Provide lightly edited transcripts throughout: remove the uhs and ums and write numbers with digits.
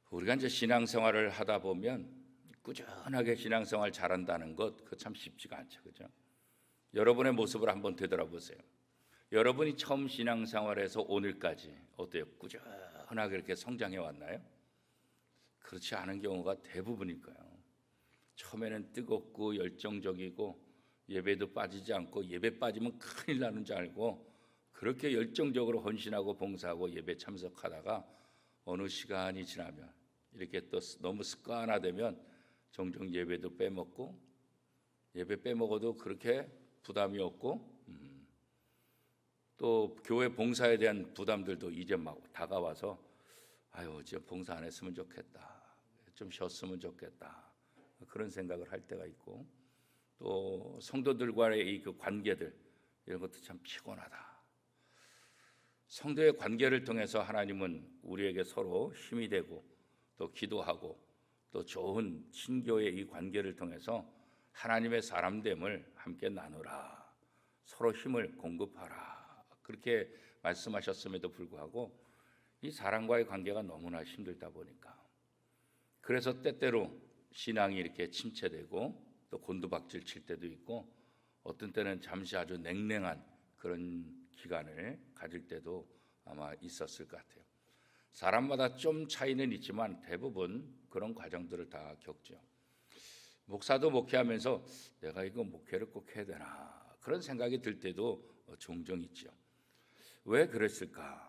우리가 이제 신앙생활을 하다 보면 꾸준하게 신앙생활 잘한다는 것 그거 참 쉽지가 않죠, 그죠? 여러분의 모습을 한번 되돌아보세요. 여러분이 처음 신앙생활에서 오늘까지 어때요? 꾸준하게 이렇게 성장해 왔나요? 그렇지 않은 경우가 대부분일 거예요. 처음에는 뜨겁고 열정적이고 예배도 빠지지 않고 예배 빠지면 큰일 나는 줄 알고 그렇게 열정적으로 헌신하고 봉사하고 예배 참석하다가 어느 시간이 지나면 이렇게 또 너무 습관화되면 종종 예배도 빼먹고 예배 빼먹어도 그렇게 부담이 없고 또 교회 봉사에 대한 부담들도 이제 막 다가와서 아유 이제 봉사 안 했으면 좋겠다, 좀 쉬었으면 좋겠다 그런 생각을 할 때가 있고 또 성도들과의 이 그 관계들 이런 것도 참 피곤하다. 성도의 관계를 통해서 하나님은 우리에게 서로 힘이 되고 또 기도하고 또 좋은 친교의 이 관계를 통해서 하나님의 사람됨을 함께 나누라, 서로 힘을 공급하라 그렇게 말씀하셨음에도 불구하고 이 사람과의 관계가 너무나 힘들다 보니까 그래서 때때로 신앙이 이렇게 침체되고 또 곤두박질 칠 때도 있고 어떤 때는 잠시 아주 냉랭한 그런 기간을 가질 때도 아마 있었을 것 같아요. 사람마다 좀 차이는 있지만 대부분 그런 과정들을 다 겪죠. 목사도 목회하면서 내가 이거 목회를 꼭 해야 되나 그런 생각이 들 때도 종종 있죠. 왜 그랬을까?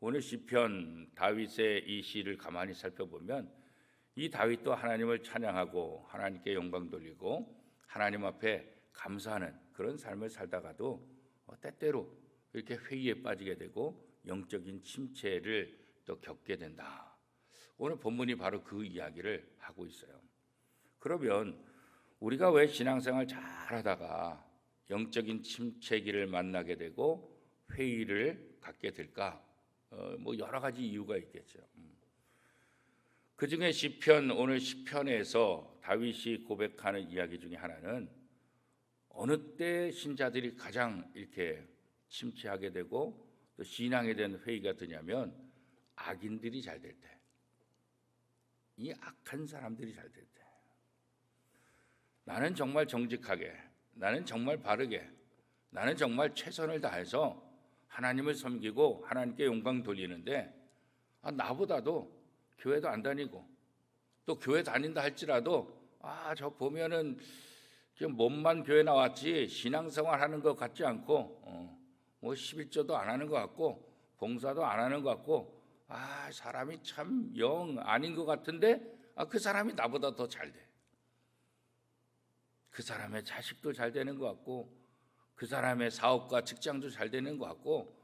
오늘 시편 다윗의 이 시를 가만히 살펴보면 이 다윗도 하나님을 찬양하고 하나님께 영광 돌리고 하나님 앞에 감사하는 그런 삶을 살다가도 때때로 이렇게 회의에 빠지게 되고 영적인 침체를 또 겪게 된다. 오늘 본문이 바로 그 이야기를 하고 있어요. 그러면 우리가 왜 신앙생활 잘하다가 영적인 침체기를 만나게 되고 회의를 갖게 될까? 뭐 여러 가지 이유가 있겠죠. 그 중에 시편 오늘 시편에서 다윗이 고백하는 이야기 중에 하나는 어느 때 신자들이 가장 이렇게 침체하게 되고 또 신앙에 대한 회의가 드냐면 악인들이 잘 될 때, 이 악한 사람들이 잘 될 때, 나는 정말 정직하게, 나는 정말 바르게, 나는 정말 최선을 다해서 하나님을 섬기고 하나님께 영광 돌리는데 나보다도 교회도 안 다니고 또 교회 다닌다 할지라도 저 보면은 몸만 교회 나왔지 신앙생활 하는 것 같지 않고 뭐 11조도 안 하는 것 같고 봉사도 안 하는 것 같고 사람이 참 영 아닌 것 같은데 그 사람이 나보다 더 잘 돼. 그 사람의 자식도 잘 되는 것 같고 그 사람의 사업과 직장도 잘 되는 것 같고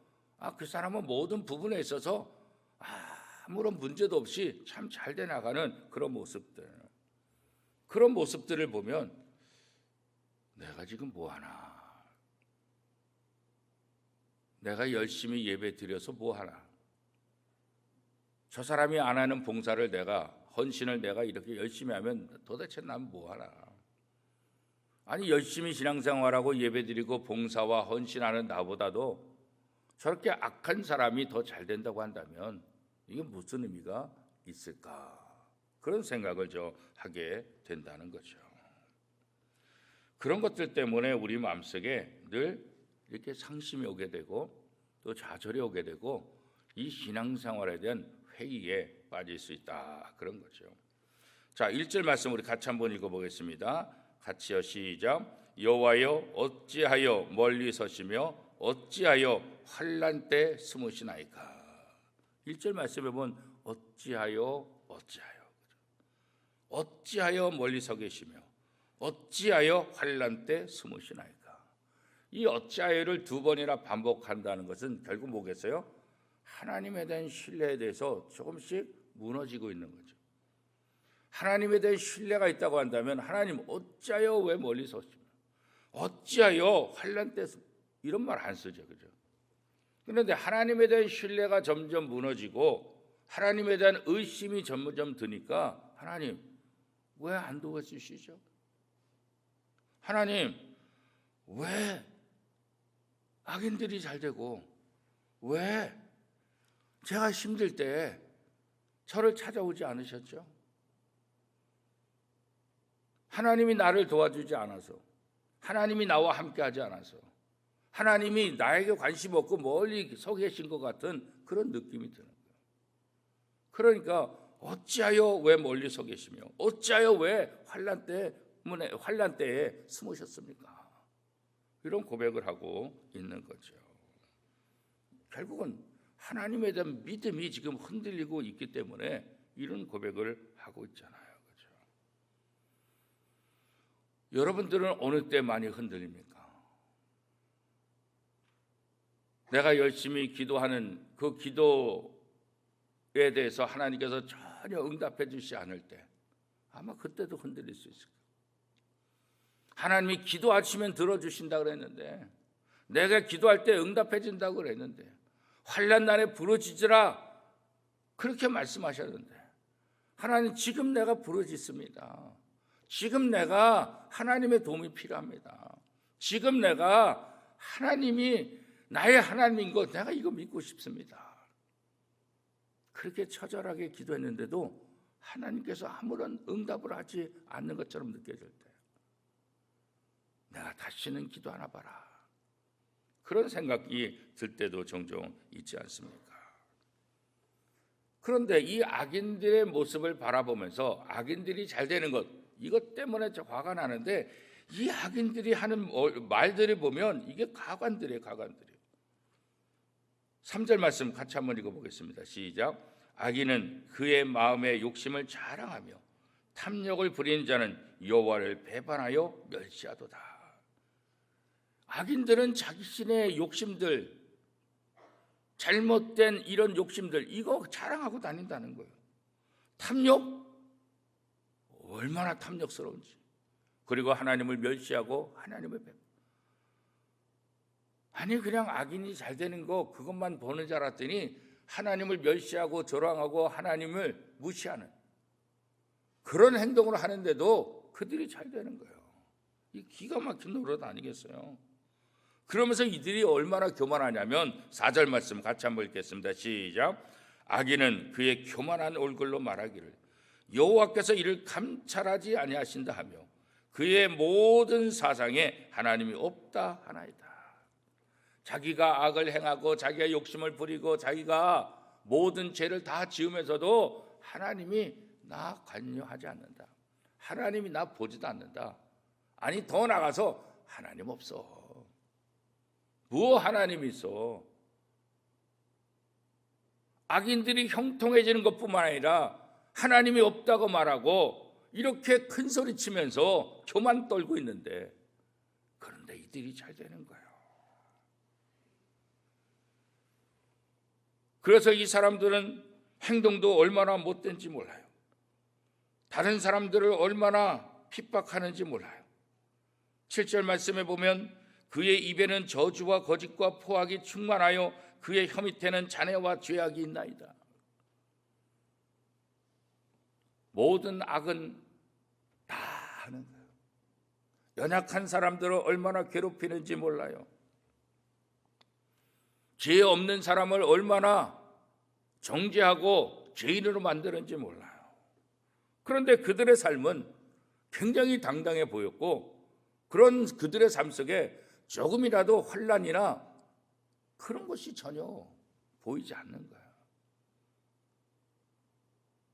그 사람은 모든 부분에 있어서 아무런 문제도 없이 참 잘 돼 나가는 그런 모습들을 보면 내가 지금 뭐 하나? 내가 열심히 예배 드려서 뭐 하나? 저 사람이 안 하는 봉사를 내가 헌신을 내가 이렇게 열심히 하면 도대체 난 뭐 하나? 아니 열심히 신앙생활하고 예배드리고 봉사와 헌신하는 나보다도 저렇게 악한 사람이 더 잘 된다고 한다면 이게 무슨 의미가 있을까? 그런 생각을 하게 된다는 거죠. 그런 것들 때문에 우리 마음속에 늘 이렇게 상심이 오게 되고 또 좌절이 오게 되고 이 신앙생활에 대한 회의에 빠질 수 있다 그런 거죠. 자, 1절 말씀 우리 같이 한번 읽어보겠습니다. 같이요, 시작. 여호와여 어찌하여 멀리 서시며 어찌하여 환난 때 숨으시나이까. 1절 말씀에 보면 어찌하여 멀리 서 계시며 어찌하여 환난 때 숨으시나이까. 이 어찌하여를 두 번이나 반복한다는 것은 결국 뭐겠어요? 하나님에 대한 신뢰에 대해서 조금씩 무너지고 있는 거죠. 하나님에 대한 신뢰가 있다고 한다면 하나님 어찌하여 왜 멀리 서시며 어찌하여 환난 때 이런 말 안 쓰죠, 그죠? 그런데 하나님에 대한 신뢰가 점점 무너지고 하나님에 대한 의심이 점점 드니까 하나님 왜 안 도와주시죠? 하나님 왜 악인들이 잘 되고 왜 제가 힘들 때 저를 찾아오지 않으셨죠? 하나님이 나를 도와주지 않아서, 하나님이 나와 함께하지 않아서, 하나님이 나에게 관심 없고 멀리 서 계신 것 같은 그런 느낌이 드는 거예요. 그러니까 어찌하여 왜 멀리 서 계시며 어찌하여 왜 환난 때에 숨으셨습니까? 이런 고백을 하고 있는 거죠. 결국은 하나님에 대한 믿음이 지금 흔들리고 있기 때문에 이런 고백을 하고 있잖아요. 그렇죠? 여러분들은 어느 때 많이 흔들립니까? 내가 열심히 기도하는 그 기도에 대해서 하나님께서 전혀 응답해 주시지 않을 때 아마 그때도 흔들릴 수 있을 거예요. 하나님이 기도하시면 들어주신다고 그랬는데, 내가 기도할 때 응답해 준다고 그랬는데, 환난 날에 부르짖으라 그렇게 말씀하셨는데, 하나님 지금 내가 부르짖습니다. 지금 내가 하나님의 도움이 필요합니다. 지금 내가 하나님이 나의 하나님인 것, 내가 이거 믿고 싶습니다. 그렇게 처절하게 기도했는데도 하나님께서 아무런 응답을 하지 않는 것처럼 느껴질 때, 내가 다시는 기도하나 봐라, 그런 생각이 들 때도 종종 있지 않습니까? 그런데 이 악인들의 모습을 바라보면서 악인들이 잘 되는 것, 이것 때문에 화가 나는데, 이 악인들이 하는 말들을 보면 이게 가관들이에요. 가관들이에요. 3절 말씀 같이 한번 읽어보겠습니다. 시작. 악인은 그의 마음의 욕심을 자랑하며 탐욕을 부리는 자는 여호와를 배반하여 멸시하도다. 악인들은 자신의 욕심들, 잘못된 이런 욕심들, 이거 자랑하고 다닌다는 거예요. 탐욕, 얼마나 탐욕스러운지. 그리고 하나님을 멸시하고 하나님을 배반. 아니 그냥 악인이 잘 되는 거 그것만 보는 줄 알았더니 하나님을 멸시하고 저랑하고 하나님을 무시하는 그런 행동을 하는데도 그들이 잘 되는 거예요. 이 기가 막힌 노릇 아니겠어요? 그러면서 이들이 얼마나 교만하냐면 4절 말씀 같이 한번 읽겠습니다. 시작. 악인은 그의 교만한 얼굴로 말하기를 여호와께서 이를 감찰하지 아니하신다 하며 그의 모든 사상에 하나님이 없다 하나이다. 자기가 악을 행하고 자기가 욕심을 부리고 자기가 모든 죄를 다 지으면서도 하나님이 나 관여하지 않는다. 하나님이 나 보지도 않는다. 아니 더 나가서 하나님 없어. 뭐 하나님이 있어. 악인들이 형통해지는 것뿐만 아니라 하나님이 없다고 말하고 이렇게 큰 소리 치면서 교만 떨고 있는데, 그런데 이들이 잘 되는 거예요. 그래서 이 사람들은 행동도 얼마나 못된지 몰라요. 다른 사람들을 얼마나 핍박하는지 몰라요. 7절 말씀에 보면 그의 입에는 저주와 거짓과 포악이 충만하여 그의 혀 밑에는 잔해와 죄악이 있나이다. 모든 악은 다 하는 거예요. 연약한 사람들을 얼마나 괴롭히는지 몰라요. 죄 없는 사람을 얼마나 정죄하고 죄인으로 만드는지 몰라요. 그런데 그들의 삶은 굉장히 당당해 보였고, 그런 그들의 삶 속에 조금이라도 환난이나 그런 것이 전혀 보이지 않는 거예요.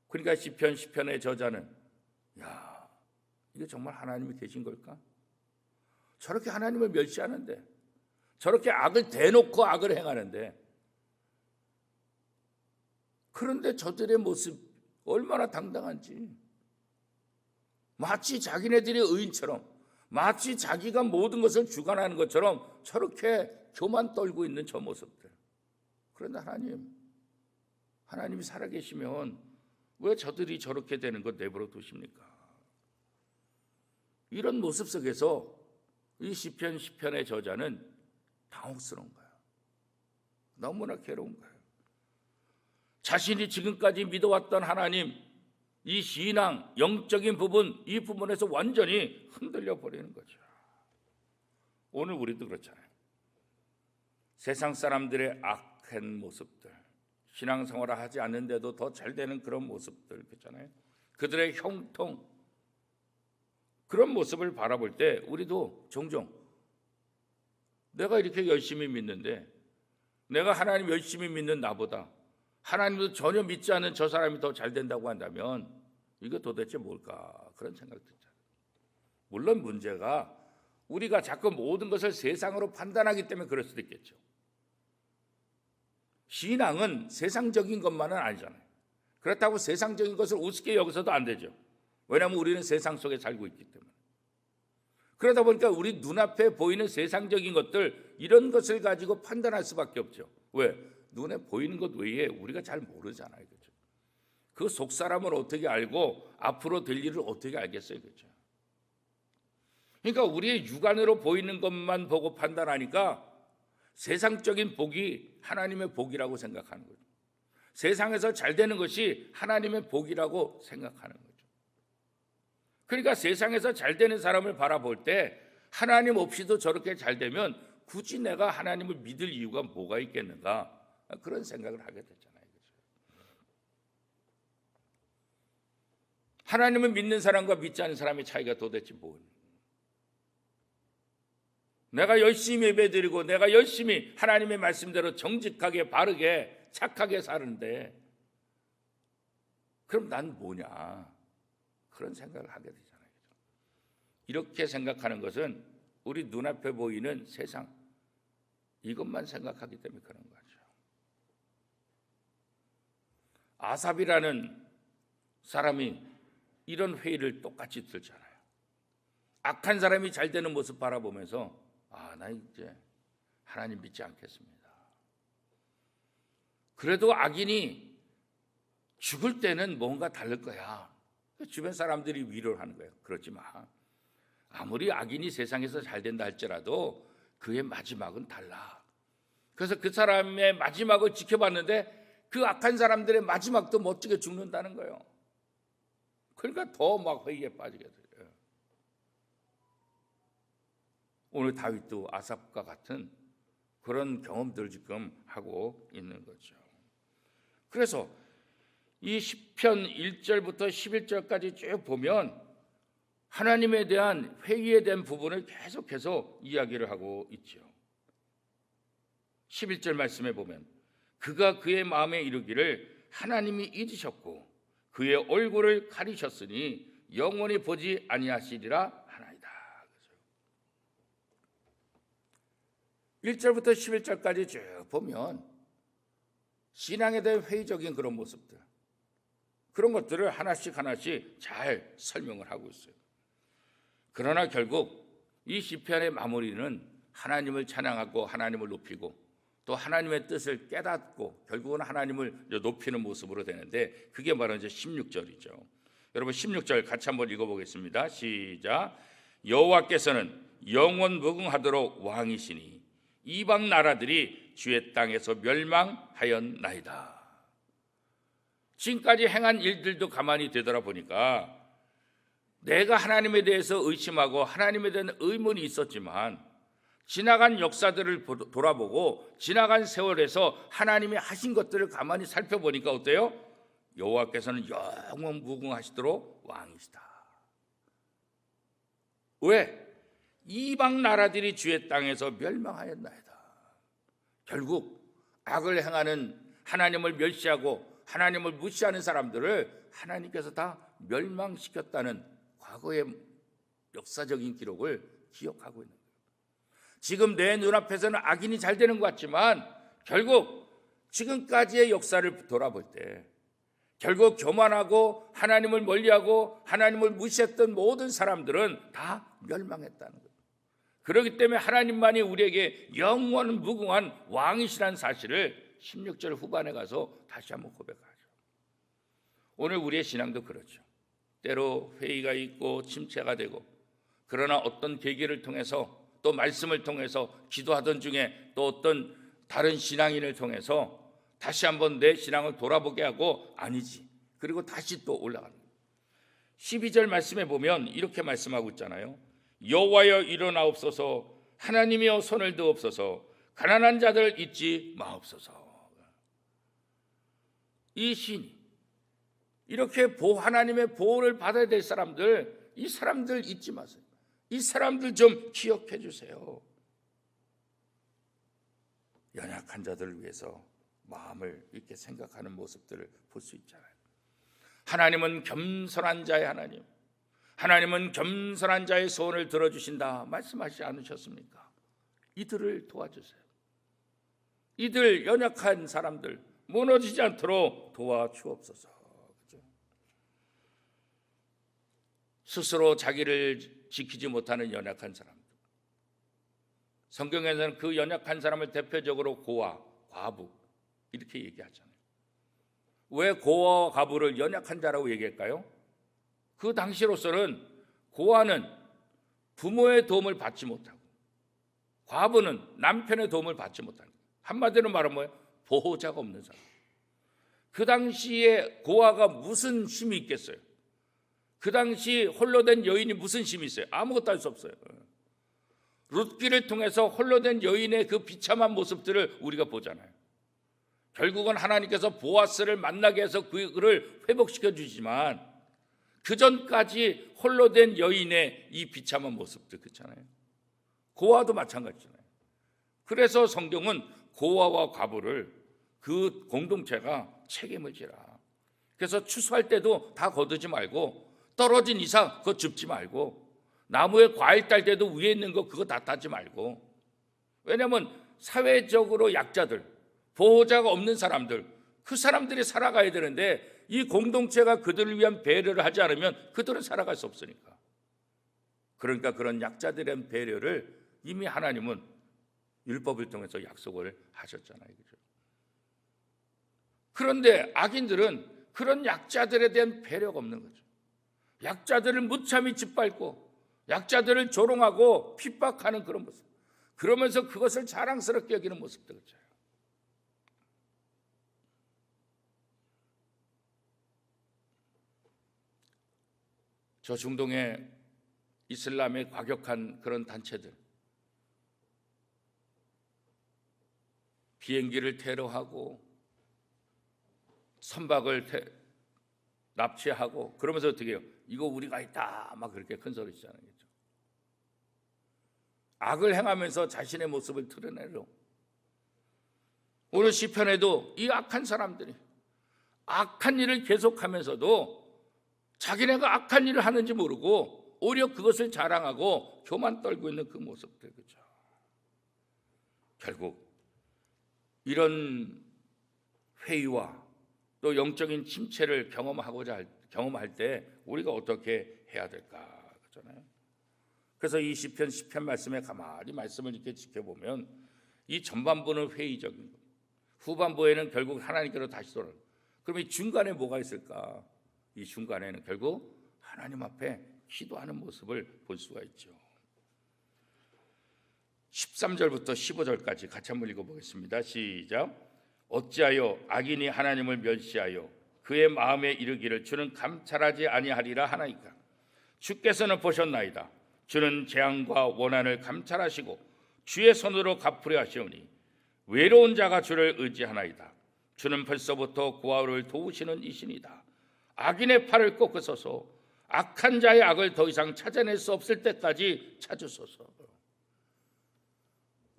그러니까 시편의 저자는 야, 이게 정말 하나님이 계신 걸까? 저렇게 하나님을 멸시하는데, 저렇게 악을 대놓고 악을 행하는데, 그런데 저들의 모습 얼마나 당당한지, 마치 자기네들이 의인처럼, 마치 자기가 모든 것을 주관하는 것처럼 저렇게 교만 떨고 있는 저 모습들. 그런데 하나님이 살아계시면 왜 저들이 저렇게 되는 것 내버려 두십니까? 이런 모습 속에서 이 시편의 저자는 당혹스러운 거예요. 너무나 괴로운 거예요. 자신이 지금까지 믿어왔던 하나님, 이 신앙, 영적인 부분, 이 부분에서 완전히 흔들려 버리는 거죠. 오늘 우리도 그렇잖아요. 세상 사람들의 악한 모습들, 신앙생활을 하지 않는데도 더 잘 되는 그런 모습들 있잖아요. 그들의 형통, 그런 모습을 바라볼 때 우리도 종종 내가 이렇게 열심히 믿는데, 내가 하나님 열심히 믿는 나보다 하나님도 전혀 믿지 않는 저 사람이 더 잘 된다고 한다면 이거 도대체 뭘까, 그런 생각이 들잖아요. 물론 문제가 우리가 자꾸 모든 것을 세상으로 판단하기 때문에 그럴 수도 있겠죠. 신앙은 세상적인 것만은 아니잖아요. 그렇다고 세상적인 것을 우습게 여기서도 안 되죠. 왜냐하면 우리는 세상 속에 살고 있기 때문에. 그러다 보니까 우리 눈앞에 보이는 세상적인 것들, 이런 것을 가지고 판단할 수밖에 없죠. 왜? 눈에 보이는 것 외에 우리가 잘 모르잖아요. 그렇죠? 그 속 사람을 어떻게 알고 앞으로 될 일을 어떻게 알겠어요. 그렇죠? 그러니까 우리의 육안으로 보이는 것만 보고 판단하니까 세상적인 복이 하나님의 복이라고 생각하는 거죠. 세상에서 잘 되는 것이 하나님의 복이라고 생각하는 거죠. 그러니까 세상에서 잘 되는 사람을 바라볼 때 하나님 없이도 저렇게 잘 되면 굳이 내가 하나님을 믿을 이유가 뭐가 있겠는가, 그런 생각을 하게 되잖아요. 하나님을 믿는 사람과 믿지 않는 사람의 차이가 도대체 뭐예요? 내가 열심히 예배드리고 내가 열심히 하나님의 말씀대로 정직하게 바르게 착하게 사는데 그럼 난 뭐냐, 그런 생각을 하게 되잖아요. 이렇게 생각하는 것은 우리 눈앞에 보이는 세상, 이것만 생각하기 때문에 그런 거죠. 아삽이라는 사람이 이런 회의를 똑같이 들잖아요. 악한 사람이 잘 되는 모습 바라보면서 나 이제 하나님 믿지 않겠습니다. 그래도 악인이 죽을 때는 뭔가 다를 거야. 주변 사람들이 위로를 하는 거예요. 그렇지 마. 아무리 악인이 세상에서 잘 된다 할지라도 그의 마지막은 달라. 그래서 그 사람의 마지막을 지켜봤는데 그 악한 사람들의 마지막도 멋지게 죽는다는 거예요. 그러니까 더 막 회의에 빠지게 돼요. 오늘 다윗도 아삽과 같은 그런 경험들을 지금 하고 있는 거죠. 그래서 이 시편 1절부터 11절까지 쭉 보면 하나님에 대한 회의에 대한 부분을 계속해서 이야기를 하고 있죠. 11절 말씀에 보면 그가 그의 마음에 이르기를 하나님이 잊으셨고 그의 얼굴을 가리셨으니 영원히 보지 아니하시리라 하나이다. 1절부터 11절까지 쭉 보면 신앙에 대한 회의적인 그런 모습들, 그런 것들을 하나씩 잘 설명을 하고 있어요. 그러나 결국 이 시편의 마무리는 하나님을 찬양하고 하나님을 높이고 또 하나님의 뜻을 깨닫고 결국은 하나님을 높이는 모습으로 되는데, 그게 바로 이제 16절이죠. 여러분 16절 같이 한번 읽어보겠습니다. 시작. 여호와께서는 영원 무궁하도록 왕이시니 이방 나라들이 주의 땅에서 멸망하였나이다. 지금까지 행한 일들도 가만히 되돌아보니까 내가 하나님에 대해서 의심하고 하나님에 대한 의문이 있었지만 지나간 역사들을 돌아보고 지나간 세월에서 하나님이 하신 것들을 가만히 살펴보니까 어때요? 여호와께서는 영원 무궁하시도록 왕이시다. 왜? 이방 나라들이 주의 땅에서 멸망하였나이다. 결국 악을 행하는, 하나님을 멸시하고 하나님을 무시하는 사람들을 하나님께서 다 멸망시켰다는 과거의 역사적인 기록을 기억하고 있는 거예요. 지금 내 눈앞에서는 악인이 잘 되는 것 같지만 결국 지금까지의 역사를 돌아볼 때 결국 교만하고 하나님을 멀리하고 하나님을 무시했던 모든 사람들은 다 멸망했다는 거예요. 그렇기 때문에 하나님만이 우리에게 영원 무궁한 왕이시라는 사실을 16절 후반에 가서 다시 한번 고백하죠. 오늘 우리의 신앙도 그렇죠. 때로 회의가 있고 침체가 되고, 그러나 어떤 계기를 통해서 또 말씀을 통해서 기도하던 중에 또 어떤 다른 신앙인을 통해서 다시 한번 내 신앙을 돌아보게 하고 아니지, 그리고 다시 또 올라가는 거예요. 12절 말씀에 보면 이렇게 말씀하고 있잖아요. 여호와여 일어나옵소서, 하나님이여 손을 드옵소서, 가난한 자들 잊지 마옵소서. 이 시인이 이렇게 하나님의 보호를 받아야 될 사람들, 이 사람들 잊지 마세요. 이 사람들 좀 기억해 주세요. 연약한 자들을 위해서 마음을 이렇게 생각하는 모습들을 볼 수 있잖아요. 하나님은 겸손한 자의 하나님, 하나님은 겸손한 자의 소원을 들어주신다 말씀하시지 않으셨습니까? 이들을 도와주세요. 이들 연약한 사람들 무너지지 않도록 도와주옵소서. 그렇죠? 스스로 자기를 지키지 못하는 연약한 사람들, 성경에서는 그 연약한 사람을 대표적으로 고아, 과부 이렇게 얘기하잖아요. 왜 고아와 과부를 연약한 자라고 얘기할까요? 그 당시로서는 고아는 부모의 도움을 받지 못하고 과부는 남편의 도움을 받지 못하는 거예요. 한마디로 말하면 뭐예요? 보호자가 없는 사람. 그 당시에 고아가 무슨 힘이 있겠어요? 그 당시 홀로 된 여인이 무슨 힘이 있어요? 아무것도 할 수 없어요. 룻기를 통해서 홀로 된 여인의 그 비참한 모습들을 우리가 보잖아요. 결국은 하나님께서 보아스를 만나게 해서 그를 회복시켜 주시지만 그 전까지 홀로 된 여인의 이 비참한 모습들 그렇잖아요. 고아도 마찬가지잖아요. 그래서 성경은 고아와 과부를 그 공동체가 책임을 지라. 그래서 추수할 때도 다 거두지 말고 떨어진 이상 그거 줍지 말고 나무에 과일 딸 때도 위에 있는 거 그거 다 따지 말고. 왜냐하면 사회적으로 약자들, 보호자가 없는 사람들, 그 사람들이 살아가야 되는데 이 공동체가 그들을 위한 배려를 하지 않으면 그들은 살아갈 수 없으니까. 그러니까 그런 약자들에 대한 배려를 이미 하나님은 율법을 통해서 약속을 하셨잖아요. 그죠? 그런데 악인들은 그런 약자들에 대한 배려가 없는 거죠. 약자들을 무참히 짓밟고 약자들을 조롱하고 핍박하는 그런 모습. 그러면서 그것을 자랑스럽게 여기는 모습들 그렇죠. 저 중동의 이슬람의 과격한 그런 단체들, 비행기를 테러하고 선박을 납치하고 그러면서 어떻게 해요? 이거 우리가 있다 막 그렇게 큰 소리 치잖아요. 그렇죠? 악을 행하면서 자신의 모습을 드러내려. 오늘 시편에도 이 악한 사람들이 악한 일을 계속하면서도 자기네가 악한 일을 하는지 모르고 오히려 그것을 자랑하고 교만 떨고 있는 그 모습들 그렇죠. 결국 이런 회의와 또 영적인 침체를 경험할 때 우리가 어떻게 해야 될까 그렇잖아요. 그래서 이 시편 말씀에 가만히 말씀을 이렇게 지켜보면 이 전반부는 회의적인 거예요. 후반부에는 결국 하나님께로 다시 돌아가요. 그럼 이 중간에 뭐가 있을까? 이 중간에는 결국 하나님 앞에 기도하는 모습을 볼 수가 있죠. 13절부터 15절까지 같이 한번 읽어보겠습니다. 시작. 어찌하여 악인이 하나님을 멸시하여 그의 마음에 이르기를 주는 감찰하지 아니하리라 하나이까. 주께서는 보셨나이다. 주는 재앙과 원한을 감찰하시고 주의 손으로 갚으려 하시오니 외로운 자가 주를 의지하나이다. 주는 벌써부터 고아를 도우시는 이신이다. 악인의 팔을 꺾으소서. 악한 자의 악을 더 이상 찾아낼 수 없을 때까지 찾으소서.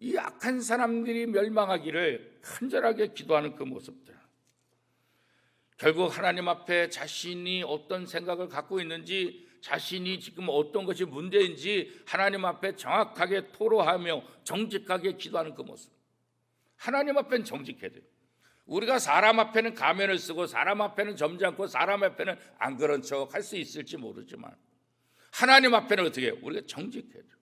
이 악한 사람들이 멸망하기를 간절하게 기도하는 그 모습들. 결국 하나님 앞에 자신이 어떤 생각을 갖고 있는지, 자신이 지금 어떤 것이 문제인지 하나님 앞에 정확하게 토로하며 정직하게 기도하는 그 모습. 하나님 앞에는 정직해야 돼요. 우리가 사람 앞에는 가면을 쓰고 사람 앞에는 점잖고 사람 앞에는 안 그런 척 할 수 있을지 모르지만 하나님 앞에는 어떻게 해요? 우리가 정직해야 돼요.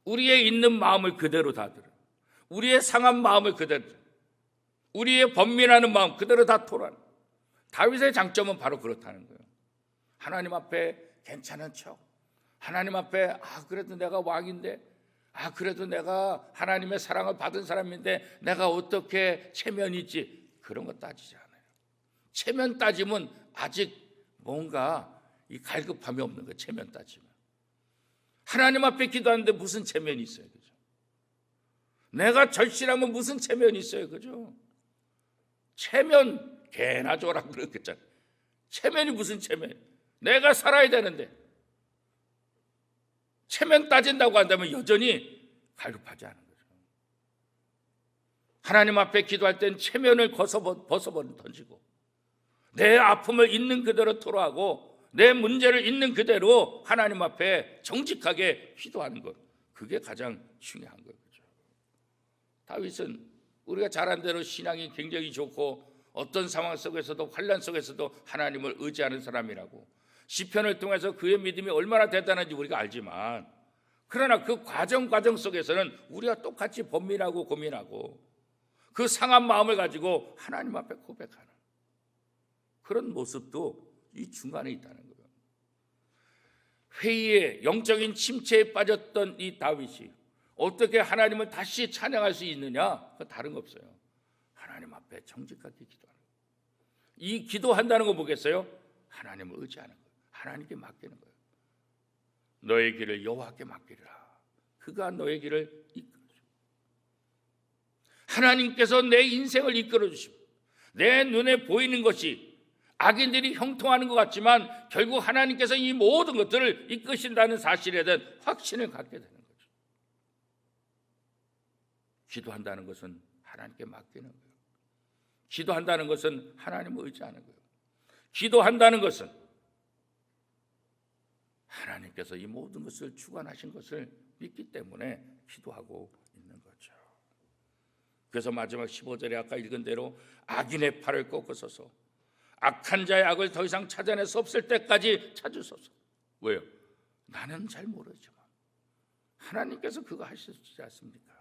우리의 있는 마음을 그대로 다 들어요. 우리의 상한 마음을 그대로 들어요. 우리의 번민하는 마음 그대로 다 토로하는 거예요. 다윗의 장점은 바로 그렇다는 거예요. 하나님 앞에 괜찮은 척, 하나님 앞에 그래도 내가 왕인데, 그래도 내가 하나님의 사랑을 받은 사람인데 내가 어떻게 체면이 있지, 그런 거 따지지 않아요. 체면 따지면 아직 뭔가 이 갈급함이 없는 거예요. 체면 따지면 하나님 앞에 기도하는데 무슨 체면이 있어요, 그죠? 내가 절실하면 무슨 체면이 있어요, 그죠? 체면 개나 줘라 그랬겠잖아요. 체면이 무슨 체면? 내가 살아야 되는데 체면 따진다고 한다면 여전히 갈급하지 않은 거죠. 하나님 앞에 기도할 땐 체면을 벗어버려 던지고 내 아픔을 있는 그대로 토로하고 내 문제를 있는 그대로 하나님 앞에 정직하게 기도하는 것, 그게 가장 중요한 거죠. 다윗은 우리가 잘 아는 대로 신앙이 굉장히 좋고 어떤 상황 속에서도 환난 속에서도 하나님을 의지하는 사람이라고 시편을 통해서 그의 믿음이 얼마나 대단한지 우리가 알지만, 그러나 그 과정 속에서는 우리가 똑같이 번민하고 고민하고 그 상한 마음을 가지고 하나님 앞에 고백하는 그런 모습도 이 중간에 있다는 거예요. 회의에 영적인 침체에 빠졌던 이 다윗이 어떻게 하나님을 다시 찬양할 수 있느냐? 그 다른 거 없어요. 하나님 앞에 정직하게 기도하는 거예요. 이 기도한다는 거 뭐겠어요? 하나님을 의지하는 거예요. 하나님께 맡기는 거예요. 너의 길을 여호와께 맡기리라. 그가 너의 길을 이끌어주시고 하나님께서 내 인생을 이끌어주시고 내 눈에 보이는 것이 악인들이 형통하는 것 같지만 결국 하나님께서 이 모든 것들을 이끄신다는 사실에 대한 확신을 갖게 되는 거죠. 기도한다는 것은 하나님께 맡기는 거예요. 기도한다는 것은 하나님을 의지하는 거예요. 기도한다는 것은 하나님께서 이 모든 것을 주관하신 것을 믿기 때문에 기도하고 있는 거죠. 그래서 마지막 15절에 아까 읽은 대로 악인의 팔을 꺾으소서, 악한 자의 악을 더 이상 찾아낼 수 없을 때까지 찾으소서. 왜요? 나는 잘 모르지만 하나님께서 그거 하시지 않습니까?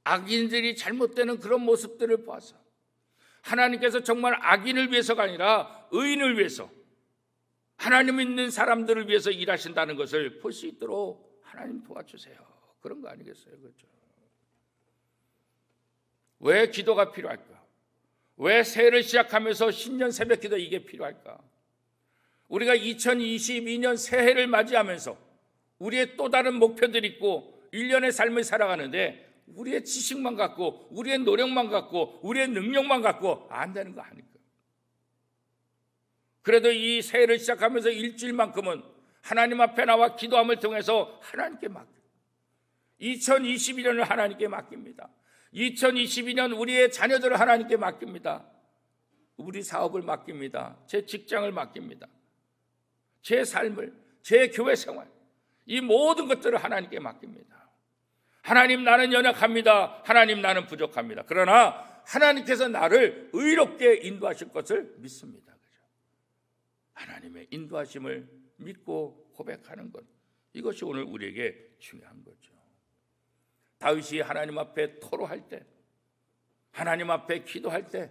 악인들이 잘못되는 그런 모습들을 봐서 하나님께서 정말 악인을 위해서가 아니라 의인을 위해서, 하나님 믿는 사람들을 위해서 일하신다는 것을 볼 수 있도록 하나님 도와주세요. 그런 거 아니겠어요? 그렇죠? 왜 기도가 필요할까? 왜 새해를 시작하면서 신년 새벽 기도 이게 필요할까? 우리가 2022년 새해를 맞이하면서 우리의 또 다른 목표들이 있고 1년의 삶을 살아가는데 우리의 지식만 갖고 우리의 노력만 갖고 우리의 능력만 갖고 안 되는 거 아닐까? 그래도 이 새해를 시작하면서 일주일만큼은 하나님 앞에 나와 기도함을 통해서 하나님께 맡깁니다. 2022년을 하나님께 맡깁니다. 2022년 우리의 자녀들을 하나님께 맡깁니다. 우리 사업을 맡깁니다. 제 직장을 맡깁니다. 제 삶을, 제 교회 생활, 이 모든 것들을 하나님께 맡깁니다. 하나님, 나는 연약합니다. 하나님, 나는 부족합니다. 그러나 하나님께서 나를 의롭게 인도하실 것을 믿습니다. 그죠? 하나님의 인도하심을 믿고 고백하는 것, 이것이 오늘 우리에게 중요한 거죠. 다윗이 하나님 앞에 토로할 때, 하나님 앞에 기도할 때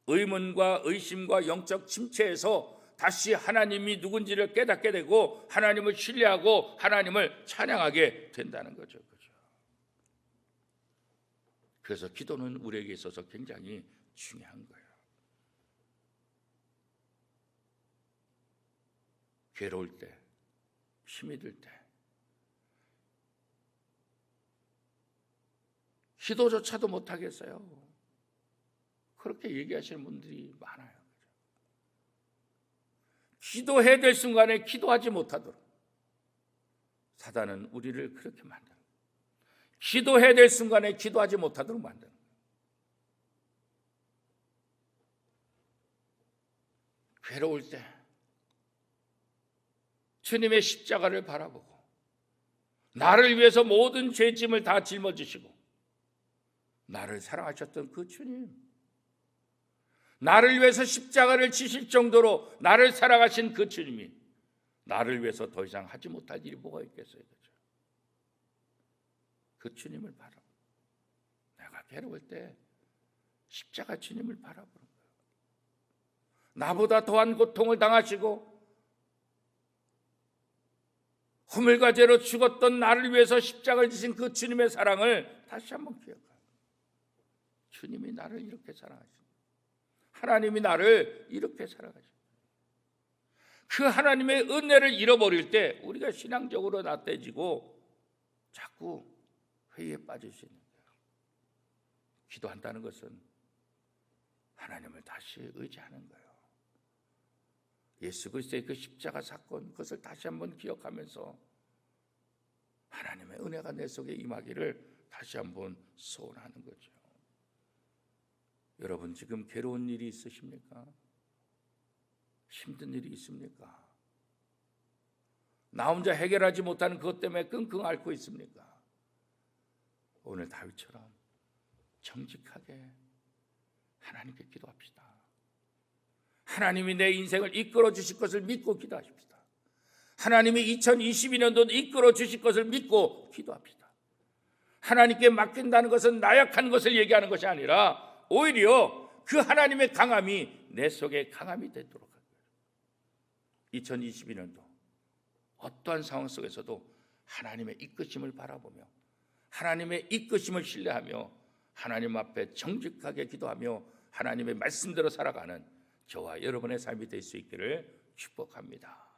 의문과 의심과 영적 침체에서 다시 하나님이 누군지를 깨닫게 되고 하나님을 신뢰하고 하나님을 찬양하게 된다는 거죠. 그래서 기도는 우리에게 있어서 굉장히 중요한 거예요. 괴로울 때, 힘이 들 때 기도조차도 못하겠어요. 그렇게 얘기하시는 분들이 많아요. 기도해야 될 순간에 기도하지 못하도록 사단은 우리를 그렇게 만들어요. 기도해야 될 순간에 기도하지 못하도록 만드는 거예요. 괴로울 때 주님의 십자가를 바라보고 나를 위해서 모든 죄짐을 다 짊어지시고 나를 사랑하셨던 그 주님, 나를 위해서 십자가를 지실 정도로 나를 사랑하신 그 주님이 나를 위해서 더 이상 하지 못할 일이 뭐가 있겠어요? 그 주님을 바라보고 내가 괴로울 때 십자가 주님을 바라보는 거예요. 나보다 더한 고통을 당하시고 허물과 죄로 죽었던 나를 위해서 십자가를 지신 그 주님의 사랑을 다시 한번 기억하고, 주님이 나를 이렇게 사랑하십니다. 하나님이 나를 이렇게 사랑하십니다. 그 하나님의 은혜를 잃어버릴 때 우리가 신앙적으로 나태해지고 자꾸 회의에 빠질 수 있는 거예요. 기도한다는 것은 하나님을 다시 의지하는 거예요. 예수 그리스도의 그 십자가 사건, 그것을 다시 한번 기억하면서 하나님의 은혜가 내 속에 임하기를 다시 한번 소원하는 거죠. 여러분 지금 괴로운 일이 있으십니까? 힘든 일이 있습니까? 나 혼자 해결하지 못하는 그것 때문에 끙끙 앓고 있습니까? 오늘 다윗처럼 정직하게 하나님께 기도합시다. 하나님이 내 인생을 이끌어 주실 것을 믿고 기도하십시다. 하나님이 2022년도 이끌어 주실 것을 믿고 기도합시다. 하나님께 맡긴다는 것은 나약한 것을 얘기하는 것이 아니라 오히려 그 하나님의 강함이 내 속에 강함이 되도록 하는 거예요. 2022년도 어떠한 상황 속에서도 하나님의 이끄심을 바라보며 하나님의 이끄심을 신뢰하며 하나님 앞에 정직하게 기도하며 하나님의 말씀대로 살아가는 저와 여러분의 삶이 될 수 있기를 축복합니다.